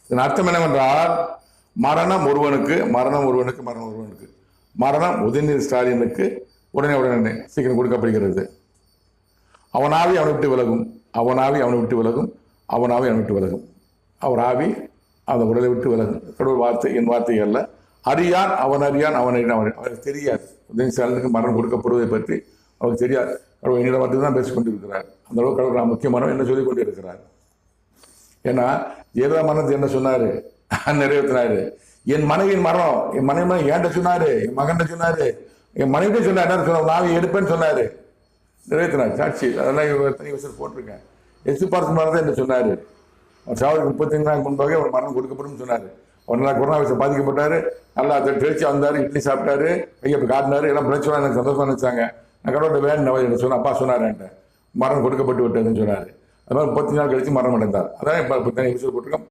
இதன் அர்த்தம் என்னவென்றால் மரணம் ஒருவனுக்கு மரணம் ஒருவனுக்கு மரணம் ஒருவனுக்கு மரணம் உதயநிதி ஸ்டாலினுக்கு உடனே சீக்கிரம் கொடுக்கப்படுகிறது. அவனாவி அவனை விட்டு விலகும், அவனாவி அவனை விட்டு விலகும், அவனாவி அவனை விட்டு விலகும். அவர் ஆவி அந்த உடலை விட்டு விலகும். கடவுள் வார்த்தை, என் வார்த்தை அல்ல. அறியான் அவன் அறியான் அவன் அறியான் அவருக்கு தெரியாது. உதயநிதி ஸ்டாலினுக்கு மரணம் கொடுக்கப்படுவதை பற்றி அவருக்கு தெரியாது. கடவுள் என்னிடம் மட்டும் தான் பேசிக் கொண்டிருக்கிறார். அந்த அளவுக்கு கடவுள் நான் முக்கியமானவன் என்ன சொல்லிக் கொண்டு இருக்கிறார். ஏன்னா ஜெயலலிதா மரணத்தை என்ன சொன்னாரு, நிறைவேற்றினாரு. என் மனைவியின் மரணம், என் மனைவி ஏன்ட்ட சொன்னாரு, என் மகன் சொன்னாரு, என் மனைவிட்டே சொன்னார். என்ன சொன்ன நாவி எடுப்பேன்னு சொன்னாரு, நிறைவேற்றினார். சாட்சி அதெல்லாம் தனி விஷயம் போட்டிருக்கேன். எஸ்பார்ஸ் மரணத்தை என்ன சொன்னாரு, அவர் சாவதுக்கு 35 நாள் முன்பாக அவர் மரணம் கொடுக்கப்படும் சொன்னார். ஒரு நாள் கொரோனா வைரஸ் பாதிக்கப்பட்டாரு, நல்லா தெரிச்சு வந்தாரு, இட்லி சாப்பிட்டாரு, கையை காட்டினாரு, எல்லாம் பிரச்சனை. எனக்கு சந்தோஷமா நினைச்சாங்க. நான் கடவுள்கிட்ட வேணும் சொன்னேன். அப்பா சொன்னார் என்கிட்ட மரணம் கொடுக்கப்பட்டு விட்டதுன்னு சொன்னார். அது மாதிரி 30 நாள் கழிச்சு மரணம் அடைந்தார். அதான் இப்போ தனி விஷயம் போட்டிருக்கேன்.